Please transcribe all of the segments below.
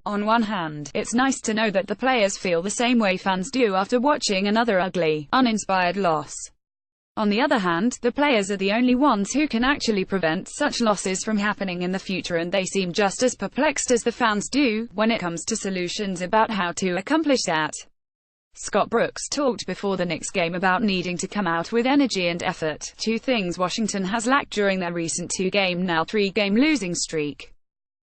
On one hand, it's nice to know that the players feel the same way fans do after watching another ugly, uninspired loss. On the other hand, the players are the only ones who can actually prevent such losses from happening in the future, and they seem just as perplexed as the fans do, when it comes to solutions about how to accomplish that. Scott Brooks talked before the Knicks game about needing to come out with energy and effort, two things Washington has lacked during their recent two-game, now three-game losing streak.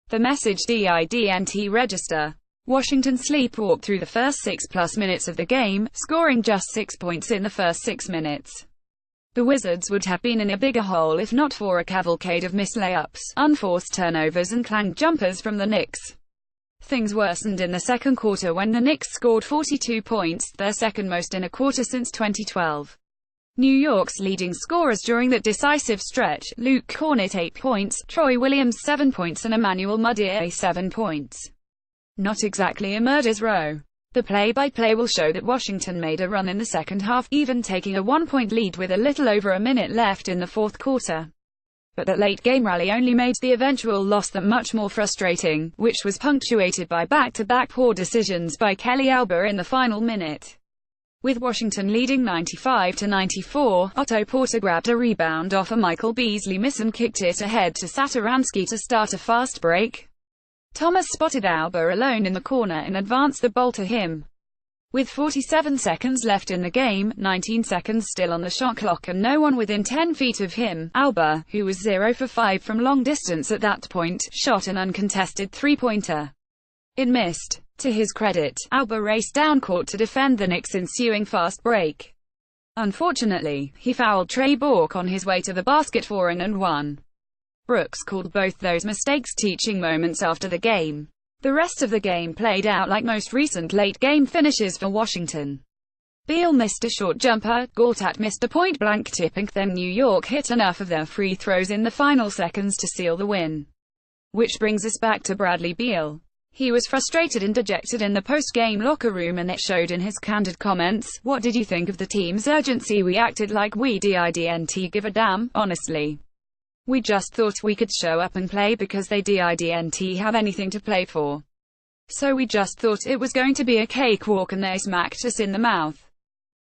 The message didn't register. Washington sleepwalked through the first 6+ minutes of the game, scoring just 6 points in the first 6 minutes. The Wizards would have been in a bigger hole if not for a cavalcade of missed layups, unforced turnovers and clanked jumpers from the Knicks. Things worsened in the second quarter when the Knicks scored 42 points, their second most in a quarter since 2012. New York's leading scorers during that decisive stretch: Luke Kornet 8 points, Troy Williams 7 points and Emmanuel Mudiay 7 points. Not exactly a murder's row. The play-by-play will show that Washington made a run in the second half, even taking a 1-point lead with a little over a minute left in the fourth quarter. But that late-game rally only made the eventual loss that much more frustrating, which was punctuated by back-to-back poor decisions by Kelly Oubre in the final minute. With Washington leading 95-94, Otto Porter grabbed a rebound off a Michael Beasley miss and kicked it ahead to Satoransky to start a fast break. Thomas spotted Oubre alone in the corner and advanced the ball to him. With 47 seconds left in the game, 19 seconds still on the shot clock and no one within 10 feet of him, Oubre, who was 0 for 5 from long distance at that point, shot an uncontested three-pointer. It missed. To his credit, Oubre raced down court to defend the Knicks' ensuing fast break. Unfortunately, he fouled Trey Burke on his way to the basket for an and one. Brooks called both those mistakes teaching moments after the game. The rest of the game played out like most recent late-game finishes for Washington. Beal missed a short jumper, Gortat missed a point-blank tip, and then New York hit enough of their free throws in the final seconds to seal the win. Which brings us back to Bradley Beal. He was frustrated and dejected in the post-game locker room, and it showed in his candid comments. "What did you think of the team's urgency? We acted like we didn't give a damn, honestly. We just thought we could show up and play because they didn't have anything to play for. So we just thought it was going to be a cakewalk and they smacked us in the mouth."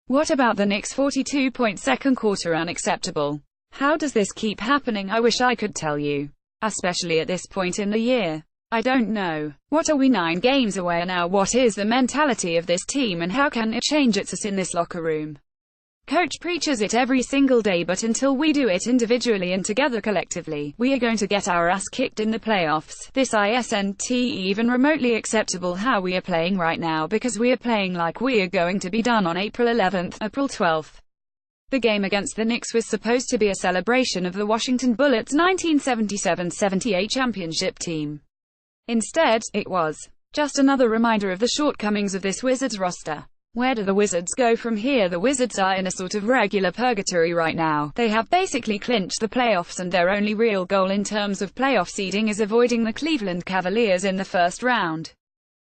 What about the Knicks' 42-point second quarter? Unacceptable. How does this keep happening? I wish I could tell you. Especially at this point in the year. I don't know. What are we 9 games away now? What is the mentality of this team and how can it change? It's us in this locker room. Coach preaches it every single day, but until we do it individually and together collectively, we are going to get our ass kicked in the playoffs. This isn't even remotely acceptable how we are playing right now, because we are playing like we are going to be done on April 11th, April 12th. The game against the Knicks was supposed to be a celebration of the Washington Bullets' 1977-78 championship team. Instead, it was just another reminder of the shortcomings of this Wizards roster. Where do the Wizards go from here? The Wizards are in a sort of regular purgatory right now. They have basically clinched the playoffs, and their only real goal in terms of playoff seeding is avoiding the Cleveland Cavaliers in the first round.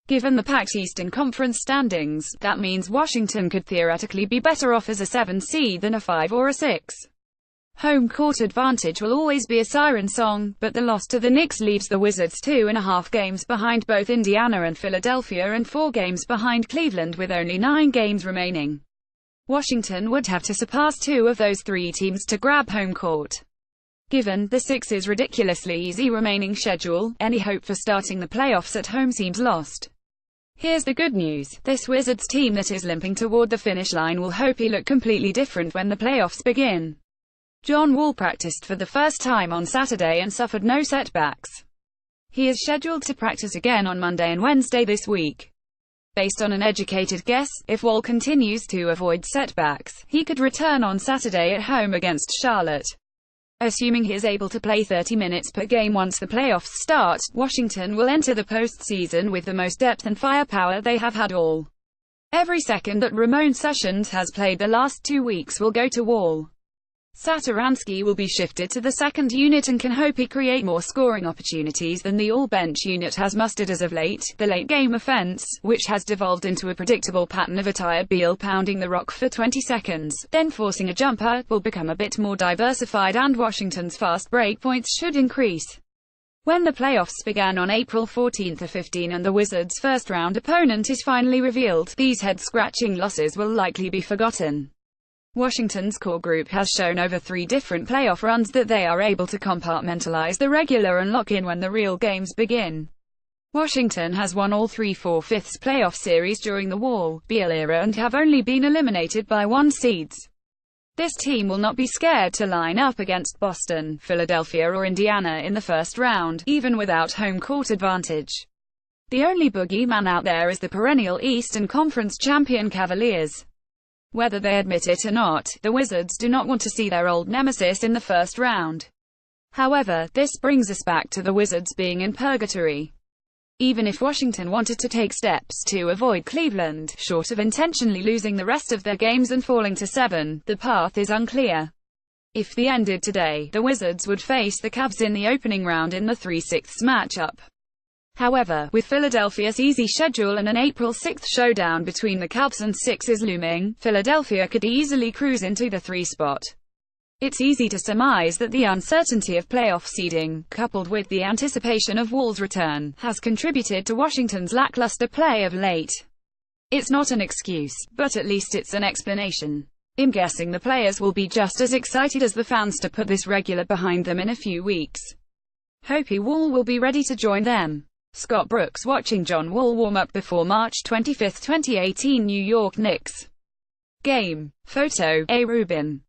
Given the packed Eastern Conference standings, that means Washington could theoretically be better off as a 7 seed than a 5 or a 6. Home court advantage will always be a siren song, but the loss to the Knicks leaves the Wizards 2.5 games behind both Indiana and Philadelphia and 4 games behind Cleveland with only 9 games remaining. Washington would have to surpass 2 of those 3 teams to grab home court. Given the Sixers' ridiculously easy remaining schedule, any hope for starting the playoffs at home seems lost. Here's the good news. This Wizards team that is limping toward the finish line will hopefully look completely different when the playoffs begin. John Wall practiced for the first time on Saturday and suffered no setbacks. He is scheduled to practice again on Monday and Wednesday this week. Based on an educated guess, if Wall continues to avoid setbacks, he could return on Saturday at home against Charlotte. Assuming he is able to play 30 minutes per game once the playoffs start, Washington will enter the postseason with the most depth and firepower they have had all. Every second that Ramon Sessions has played the last 2 weeks will go to Wall. Satoransky will be shifted to the second unit and can hope he create more scoring opportunities than the all-bench unit has mustered as of late. The late-game offense, which has devolved into a predictable pattern of a tired Beal pounding the rock for 20 seconds, then forcing a jumper, will become a bit more diversified and Washington's fast break points should increase. When the playoffs began on April 14-15 and the Wizards' first-round opponent is finally revealed, these head-scratching losses will likely be forgotten. Washington's core group has shown over 3 different playoff runs that they are able to compartmentalize the regular and lock in when the real games begin. Washington has won all 3 4/5 playoff series during the Beal era and have only been eliminated by 1 seeds. This team will not be scared to line up against Boston, Philadelphia or Indiana in the first round, even without home court advantage. The only boogeyman out there is the perennial Eastern Conference champion Cavaliers. Whether they admit it or not, the Wizards do not want to see their old nemesis in the first round. However, this brings us back to the Wizards being in purgatory. Even if Washington wanted to take steps to avoid Cleveland, short of intentionally losing the rest of their games and falling to 7, the path is unclear. If the ended today, the Wizards would face the Cavs in the opening round in the 3/6 matchup. However, with Philadelphia's easy schedule and an April 6 showdown between the Cavs and Sixers looming, Philadelphia could easily cruise into the 3 spot. It's easy to surmise that the uncertainty of playoff seeding, coupled with the anticipation of Wall's return, has contributed to Washington's lackluster play of late. It's not an excuse, but at least it's an explanation. I'm guessing the players will be just as excited as the fans to put this regular behind them in a few weeks. Hopey Wall will be ready to join them. Scott Brooks watching John Wall warm up before March 25, 2018 New York Knicks game. Photo, A. Rubin.